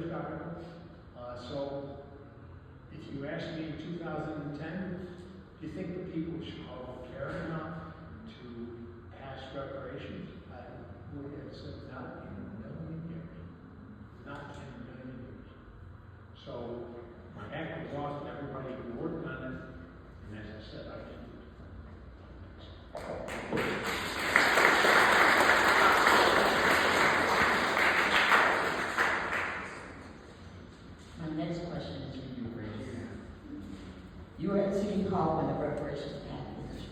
first article. So if you ask me in 2010, do you think the people of Chicago care enough to pass reparations? I would have said not in a million years. Not in a million years. So my hat goes off to everybody who worked on it, and as I said, I can do it. My next question is for you, Rick. You were at City Hall when the reparations package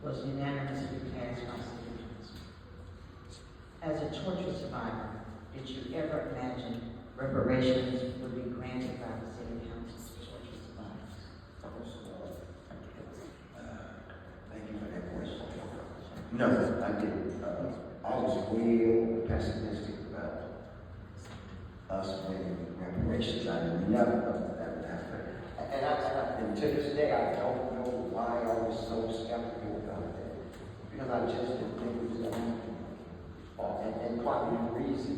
was unanimously passed by citizens. As a torture survivor, did you ever imagine reparations would be granted by the City Council to torture survivors? Thank you for that question. No, I didn't. I was real pessimistic about us winning reparations. I never thought that would happen. And to this day, I don't know why I was so skeptical about that. Because I just didn't think it was going to happen. And probably the reason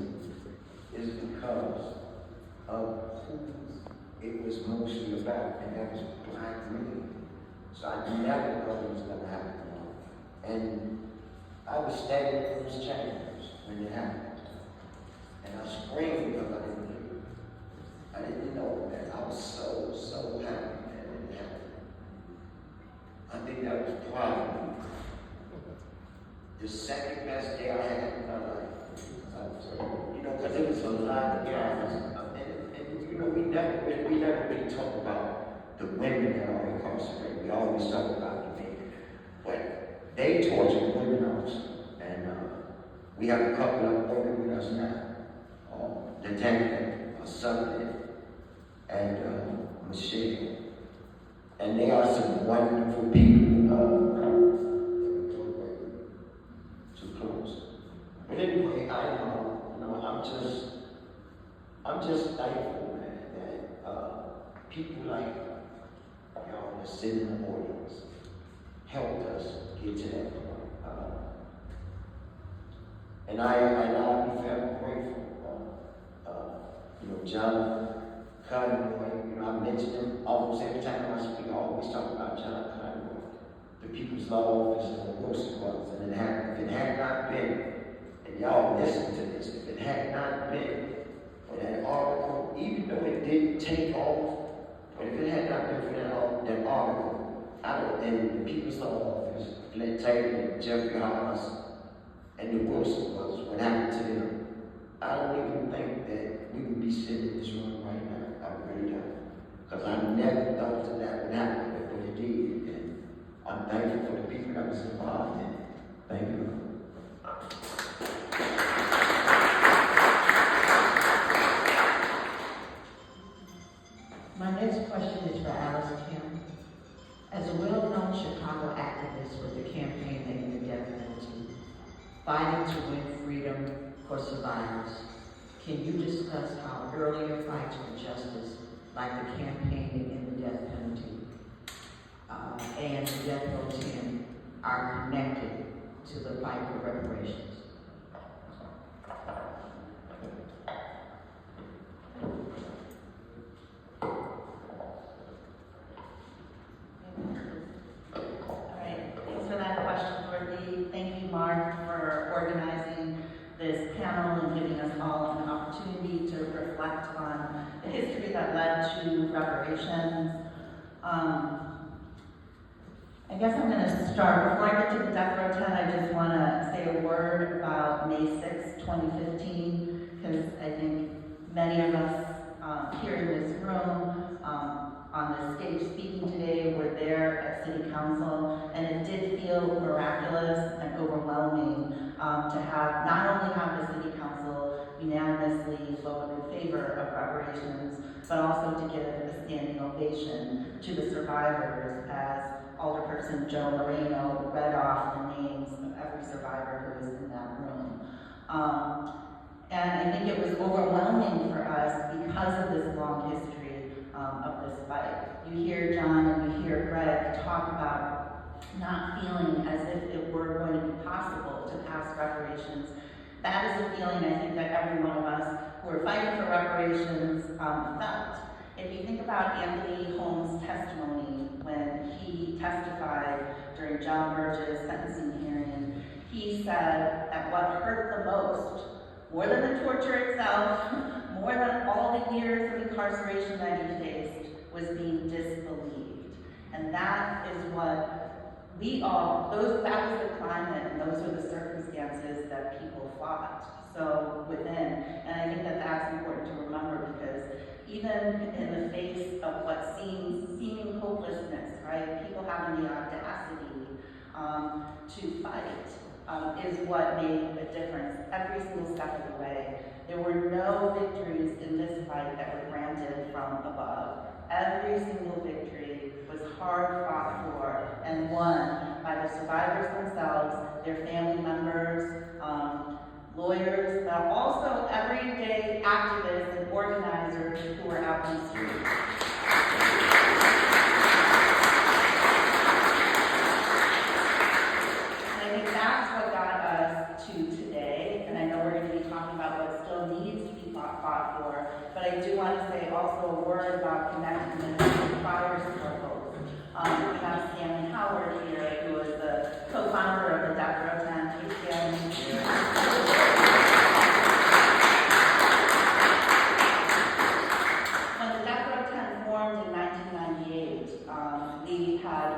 is because of who it was mostly about, and that was black men. So I never thought it was going to happen. And I was standing in those chambers when it happened. And I screamed because I didn't hear it. I didn't know that. I was so happy that it happened. I think that was probably the second best day I had in my life. You know, because it was a lot of guys. And you know, we never really talk about the women that are incarcerated. We always talk about the men. But they torture women also. And we have a couple of women with us now. Lieutenant Sutherland and Michelle. And they are some wonderful people. Too close. But anyway, I'm just thankful, man, that people like y'all that sit in the audience helped us get to that point. And I'll be very grateful. You know, John Conroy, you know, I mentioned him almost every time I speak. I always talk about John Conroy, the People's Law Office of Wilson Brothers. And if it had not been, and y'all listen to this, if it had not been for that article, even though it didn't take off, but if it had not been for that article, and the People's Law Office, Flint Taylor, Jeffrey Hollis, and the Wilson Brothers, what happened to them, I don't even think that we would be sitting in this room right now. I really don't. Because I never thought that would happen, but it did. And I'm thankful for the people that was involved in it. Thank you. My next question is for Alice Kim. As a well-known Chicago activist with the campaign Ending the Death Penalty, fighting to win freedom for survivors, can you discuss how earlier fights for justice, like the campaign Ending the Death Penalty and the death row 10, are connected to the fight for reparations? Mark, for organizing this panel and giving us all an opportunity to reflect on the history that led to reparations. I guess I'm going to start. Before I get to the Death Row 10, I just want to say a word about May 6, 2015, because I think many of us here in this room, on the stage speaking today, were there at City Council, and it did feel miraculous and overwhelming to have not only have the City Council unanimously vote in favor of reparations, but also to give a standing ovation to the survivors as Alderperson Joe Moreno read off the names of every survivor who was in that room. And I think it was overwhelming for us because of this long history of this fight. You hear John and you hear Greg talk about not feeling as if it were going to be possible to pass reparations. That is a feeling I think that every one of us who are fighting for reparations felt. If you think about Anthony Holmes' testimony when he testified during John Burge's sentencing hearing, he said that what hurt the most, more than the torture itself, more than all the years of incarceration that he faced, was being disbelieved. And that is what that was the climate and those were the circumstances that people fought so within. And I think that that's important to remember because even in the face of what seeming hopelessness, right, people having the audacity to fight is what made a difference every single step of the way. There were no victories in this fight that were granted from above. Every single victory was hard fought for and won by the survivors themselves, their family members, lawyers, but also everyday activists and organizers who were out in the streets. And I think that's what got us to today, and I know we're going to be talking about what still needs to be fought for, but I do want to say also a word about connecting the prior struggles. We have Stanley Howard here, who is the co-founder of the Death Row 10. Hey, Stanley. When the Death Row 10 formed in 1998, we had,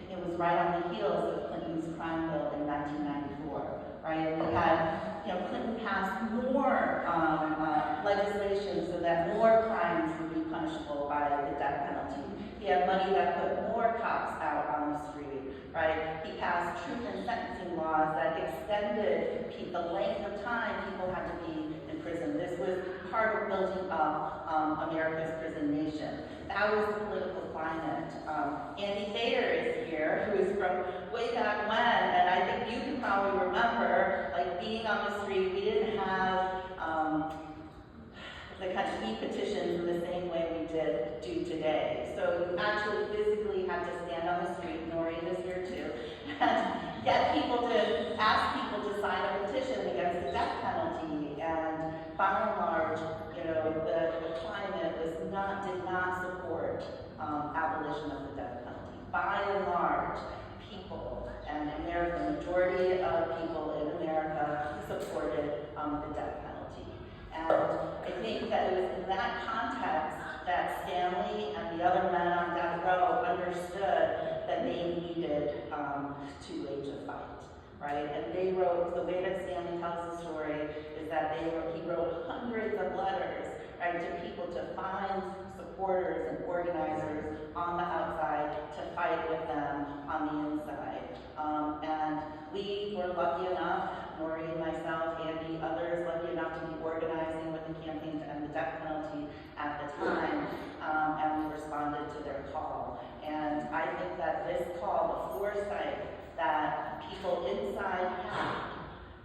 it was right on the heels of Clinton's crime bill in 1994, right? We had, Clinton passed more legislation so that more crimes would be punishable by the death penalty. He had money that put more cops out on the street, right? He passed truth in sentencing laws that extended the length of time people had to be in prison. This was part of building up America's prison nation. That was the political climate. Andy Thayer is here, who is from way back when, and I think you can probably remember, like being on the street, we didn't have the kind of e-petitions in the same way we do today. So you actually physically had to stand on the street, Noreen is here too, and get people to, ask people to sign a petition against the death penalty. And by and large, the climate did not support abolition of the death penalty. By and large, people and the majority of people in America supported the death penalty. And I think that it was in that context that Stanley and the other men on death row understood that they needed to wage a fight, right? And they wrote, the way that Stanley tells the story is that he wrote hundreds of letters, right, to people to find supporters and organizers on the outside to fight with them on the inside. And we were lucky enough, Maureen, myself, Andy, others, lucky enough to be organizing with the campaign to end the death penalty at the time, and we responded to their call. And I think that this call, the foresight that people inside had,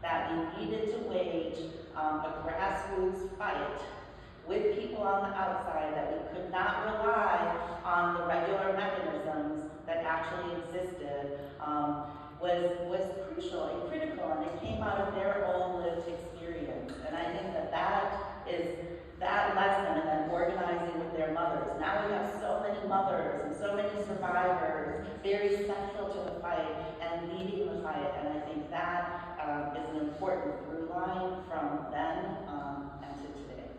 that we needed to wage a grassroots fight with people on the outside, that we could not rely on the regular mechanisms that actually existed, was crucial and critical, and it came out of their own lived experience. And I think that that lesson, and then organizing with their mothers. Now we have so many mothers and so many survivors very central to the fight and leading the fight, and I think that is an important through line from then and to today.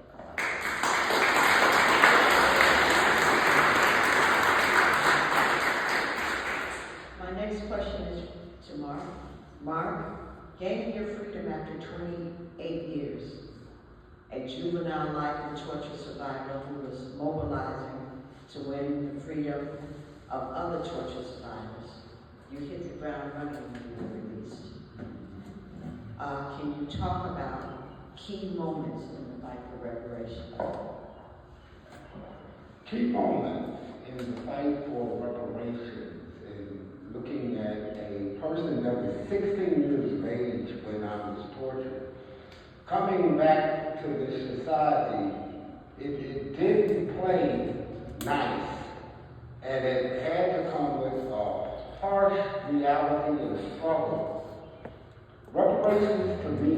My next question is to Mark. Mark, gaining your freedom after 28 years, a juvenile life and torture survivor who was mobilizing to win the freedom of other torture survivors. You hit the ground running when you were released. Can you talk about key moments in the fight for reparations? Key moments in the fight for reparations is looking at a person that was 16 years of age when I was tortured. Coming back to this society, it didn't play nice, and it had to come with a harsh reality and struggle. Reparations to me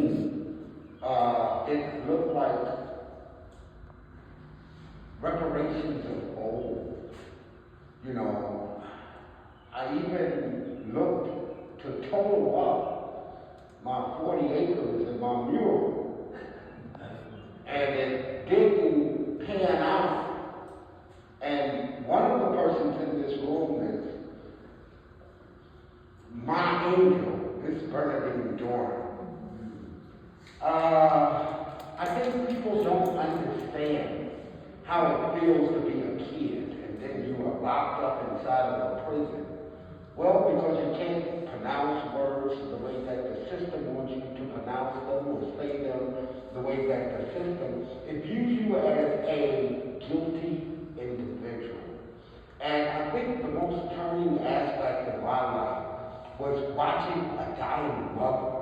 it looked like reparations of old. You know, I even looked to total up my 40 acres in my mural, and it didn't pan out. And one of the persons in this room is my angel, Miss Bernadine Dorn. I think people don't understand how it feels to be a kid and then you are locked up inside of a prison. Well, because you can't pronounce words the way that the system wants you to pronounce them or say them the way that the system, it views you as a guilty individual. And I think the most turning aspect of my life was watching a dying mother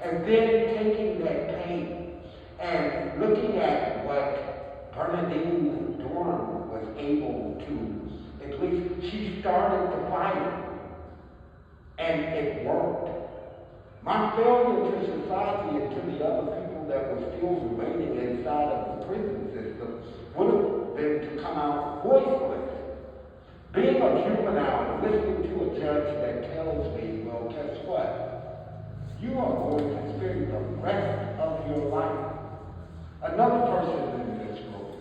and then taking that pain and looking at what Bernadine Dorn was able to, at least she started the fight, and it worked. My failure to society and to the other people that were still remaining inside of the prison system would have been to come out voiceless. Being a juvenile, listening to a judge that tells me, well, guess what? You are going to spend the rest of your life. Another person in this room,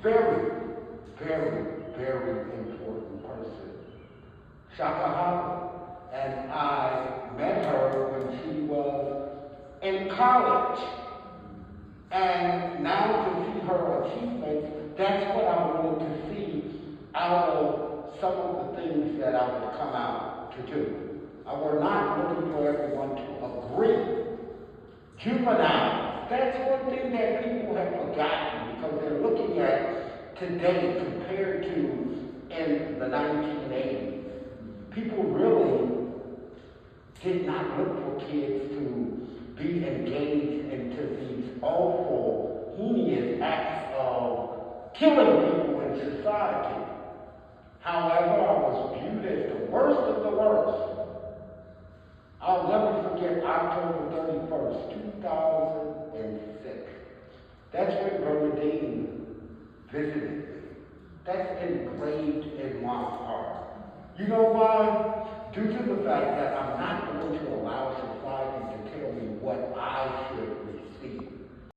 very, very, very important person, Shaka Hopper. And I met her when she was in college. And now to see her achievements, that's what I wanted to see out of some of the things that I would come out to do. We're not looking for everyone to agree. Juvenile, that's one thing that people have forgotten because they're looking at today compared to in the 1980s. People really did not look for kids to be engaged into these awful, heinous acts of killing people in society. However, I was viewed as the worst of the worst. I'll never forget October 31st, 2006. That's when Bernadine visited me. That's engraved in my heart. You know why? Due to the fact that I'm not going to allow society to tell me what I should